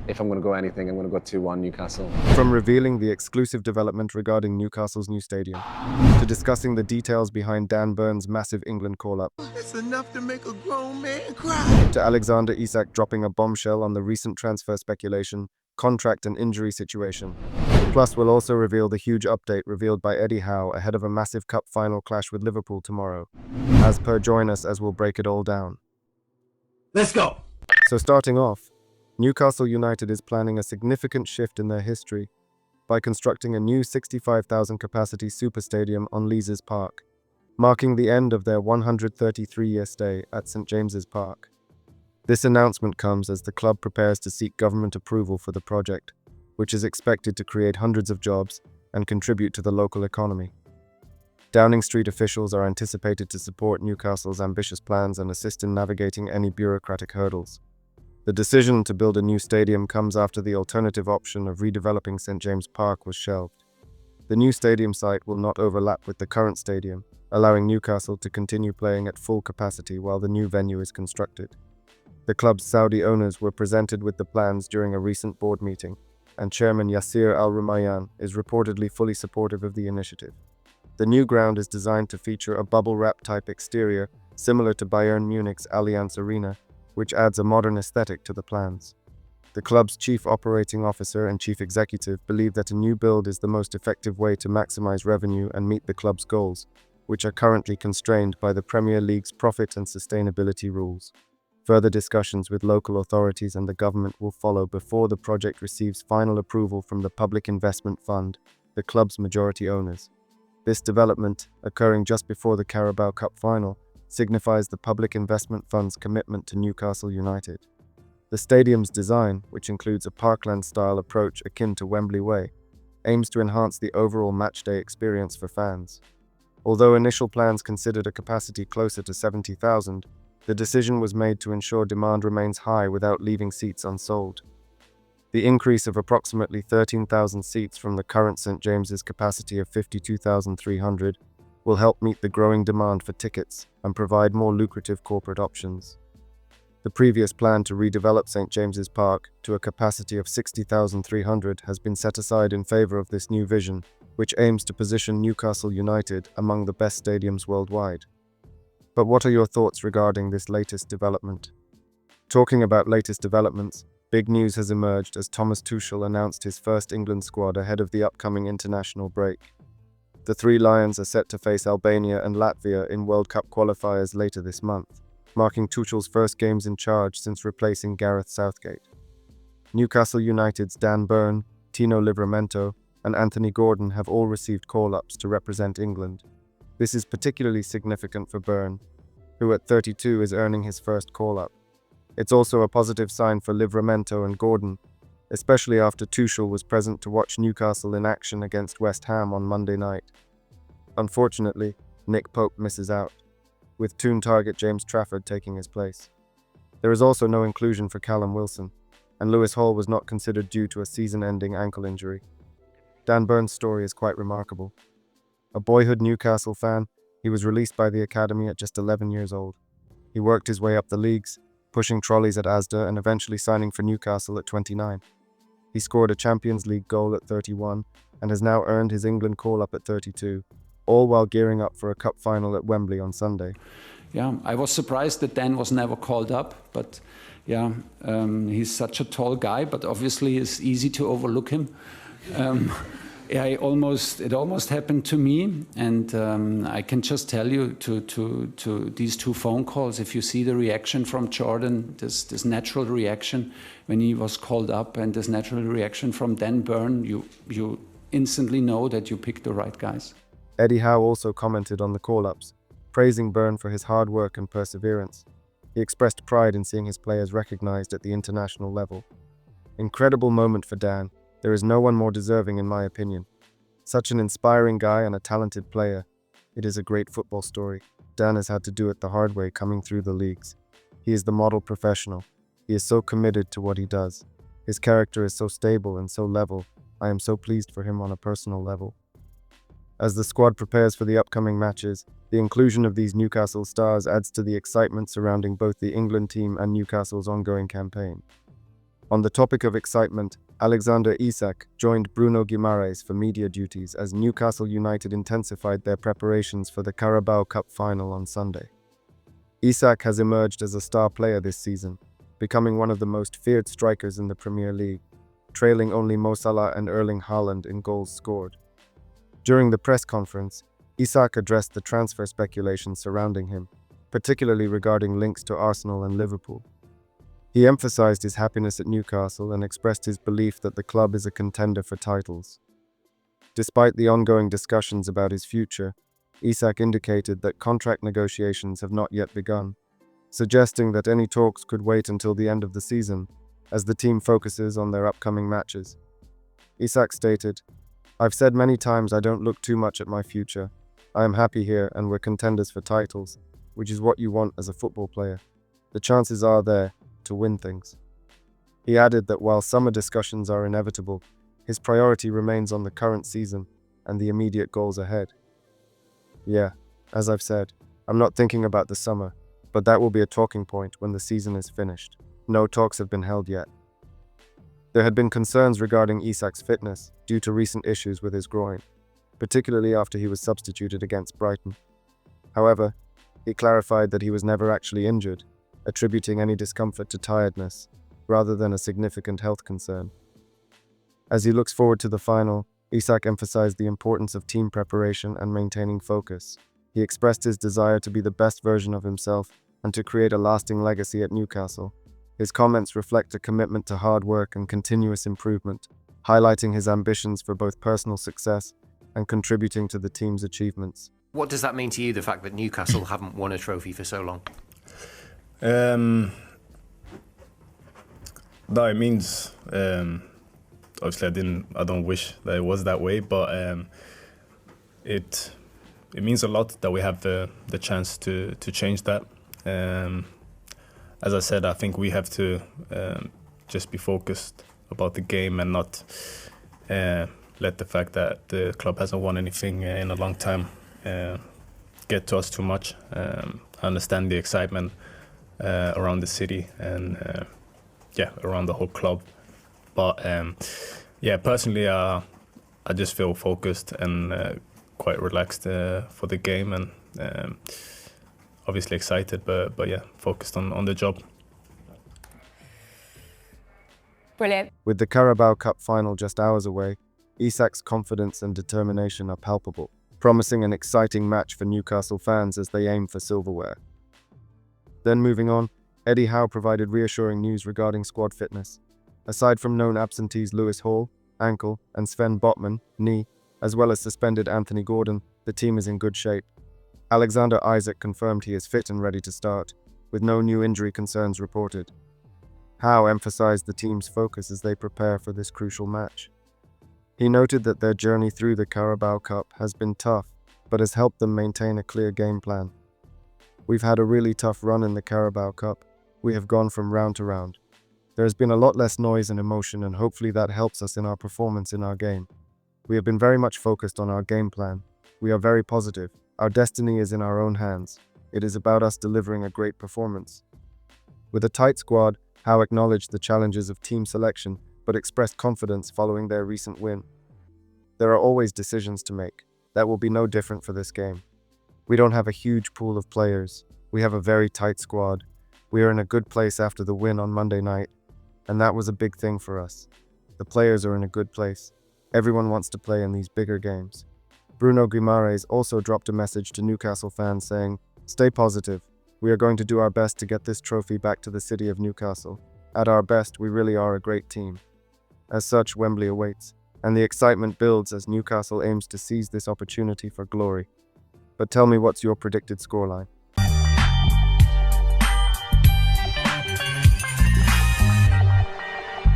if I'm going to go anything, I'm going to go 2-1 Newcastle. From revealing the exclusive development regarding Newcastle's new stadium, to discussing the details behind Dan Burn's massive England call-up, It's enough to make a grown man cry. to Alexander Isak dropping a bombshell on the recent transfer speculation, contract and injury situation. Plus, we'll also reveal the huge update revealed by Eddie Howe ahead of a massive cup final clash with Liverpool tomorrow. As per, join us as we'll break it all down. Let's go. So starting off, Newcastle United is planning a significant shift in their history by constructing a new 65,000 capacity super stadium on Leazes Park, marking the end of their 133-year stay at St James's Park. This announcement comes as the club prepares to seek government approval for the project, which is expected to create hundreds of jobs and contribute to the local economy. Downing Street officials are anticipated to support Newcastle's ambitious plans and assist in navigating any bureaucratic hurdles. The decision to build a new stadium comes after the alternative option of redeveloping St James Park was shelved. The new stadium site will not overlap with the current stadium, allowing Newcastle to continue playing at full capacity while the new venue is constructed. The club's Saudi owners were presented with the plans during a recent board meeting, and Chairman Yasser Al-Rumayyan is reportedly fully supportive of the initiative. The new ground is designed to feature a bubble-wrap type exterior similar to Bayern Munich's Allianz Arena, which adds a modern aesthetic to the plans. The club's chief operating officer and chief executive believe that a new build is the most effective way to maximize revenue and meet the club's goals, which are currently constrained by the Premier League's profit and sustainability rules. Further discussions with local authorities and the government will follow before the project receives final approval from the Public Investment Fund, the club's majority owners. This development, occurring just before the Carabao Cup final, signifies the Public Investment Fund's commitment to Newcastle United. The stadium's design, which includes a parkland-style approach akin to Wembley Way, aims to enhance the overall matchday experience for fans. Although initial plans considered a capacity closer to 70,000, the decision was made to ensure demand remains high without leaving seats unsold. The increase of approximately 13,000 seats from the current St James's capacity of 52,300 will help meet the growing demand for tickets and provide more lucrative corporate options. The previous plan to redevelop St James's Park to a capacity of 60,300 has been set aside in favor of this new vision, which aims to position Newcastle United among the best stadiums worldwide. But what are your thoughts regarding this latest development? Talking about latest developments, big news has emerged as Thomas Tuchel announced his first England squad ahead of the upcoming international break. The Three Lions are set to face Albania and Latvia in World Cup qualifiers later this month, marking Tuchel's first games in charge since replacing Gareth Southgate. Newcastle United's Dan Burn, Tyno Livramento, and Anthony Gordon have all received call-ups to represent England. This is particularly significant for Burn, who at 32 is earning his first call-up. It's also a positive sign for Livramento and Gordon, especially after Tuchel was present to watch Newcastle in action against West Ham on Monday night. Unfortunately, Nick Pope misses out, with Toon target James Trafford taking his place. There is also no inclusion for Callum Wilson, and Lewis Hall was not considered due to a season-ending ankle injury. Dan Burn's story is quite remarkable. A boyhood Newcastle fan, he was released by the academy at just 11 years old. He worked his way up the leagues, pushing trolleys at Asda and eventually signing for Newcastle at 29. He scored a Champions League goal at 31 and has now earned his England call-up at 32, all while gearing up for a cup final at Wembley on Sunday. Yeah, I was surprised that Dan was never called up, but yeah, he's such a tall guy, but obviously it's easy to overlook him. It almost happened to me, and I can just tell you to these two phone calls, if you see the reaction from Jordan, this natural reaction when he was called up, and this natural reaction from Dan Burn, you instantly know that you picked the right guys. Eddie Howe also commented on the call-ups, praising Burn for his hard work and perseverance. He expressed pride in seeing his players recognized at the international level. Incredible moment for Dan. There is no one more deserving in my opinion. Such an inspiring guy and a talented player. It is a great football story. Dan has had to do it the hard way coming through the leagues. He is the model professional. He is so committed to what he does. His character is so stable and so level. I am so pleased for him on a personal level. As the squad prepares for the upcoming matches, the inclusion of these Newcastle stars adds to the excitement surrounding both the England team and Newcastle's ongoing campaign. On the topic of excitement, Alexander Isak joined Bruno Guimaraes for media duties as Newcastle United intensified their preparations for the Carabao Cup final on Sunday. Isak has emerged as a star player this season, becoming one of the most feared strikers in the Premier League, trailing only Mo Salah and Erling Haaland in goals scored. During the press conference, Isak addressed the transfer speculations surrounding him, particularly regarding links to Arsenal and Liverpool. He emphasized his happiness at Newcastle and expressed his belief that the club is a contender for titles. Despite the ongoing discussions about his future, Isak indicated that contract negotiations have not yet begun, suggesting that any talks could wait until the end of the season, as the team focuses on their upcoming matches. Isak stated, "I've said many times I don't look too much at my future. I am happy here and we're contenders for titles, which is what you want as a football player. The chances are there to win things." He added that while summer discussions are inevitable, his priority remains on the current season and the immediate goals ahead. "Yeah, as I've said, I'm not thinking about the summer, but that will be a talking point when the season is finished. No talks have been held yet." There had been concerns regarding Isak's fitness due to recent issues with his groin, particularly after he was substituted against Brighton. However, he clarified that he was never actually injured, attributing any discomfort to tiredness, rather than a significant health concern. As he looks forward to the final, Isak emphasized the importance of team preparation and maintaining focus. He expressed his desire to be the best version of himself and to create a lasting legacy at Newcastle. His comments reflect a commitment to hard work and continuous improvement, highlighting his ambitions for both personal success and contributing to the team's achievements. What does that mean to you, the fact that Newcastle haven't won a trophy for so long? No, it means obviously I don't wish that it was that way, but it means a lot that we have the chance to change that. As I said, I think we have to just be focused about the game and not let the fact that the club hasn't won anything in a long time get to us too much. I understand the excitement around the city and around the whole club, but personally I just feel focused and quite relaxed for the game, and obviously excited, but focused on the job. Brilliant. With the Carabao Cup final just hours away, Isak's confidence and determination are palpable, promising an exciting match for Newcastle fans as they aim for silverware. Then moving on, Eddie Howe provided reassuring news regarding squad fitness. Aside from known absentees Lewis Hall, ankle, and Sven Botman, knee, as well as suspended Anthony Gordon, the team is in good shape. Alexander Isak confirmed he is fit and ready to start, with no new injury concerns reported. Howe emphasized the team's focus as they prepare for this crucial match. He noted that their journey through the Carabao Cup has been tough, but has helped them maintain a clear game plan. "We've had a really tough run in the Carabao Cup. We have gone from round to round. There has been a lot less noise and emotion, and hopefully that helps us in our performance in our game. We have been very much focused on our game plan. We are very positive. Our destiny is in our own hands. It is about us delivering a great performance." With a tight squad, Howe acknowledged the challenges of team selection, but expressed confidence following their recent win. "There are always decisions to make. That will be no different for this game. We don't have a huge pool of players. We have a very tight squad. We are in a good place after the win on Monday night, and that was a big thing for us. The players are in a good place. Everyone wants to play in these bigger games." Bruno Guimaraes also dropped a message to Newcastle fans saying, "Stay positive. We are going to do our best to get this trophy back to the city of Newcastle. At our best, we really are a great team." As such, Wembley awaits, and the excitement builds as Newcastle aims to seize this opportunity for glory. But tell me, what's your predicted scoreline?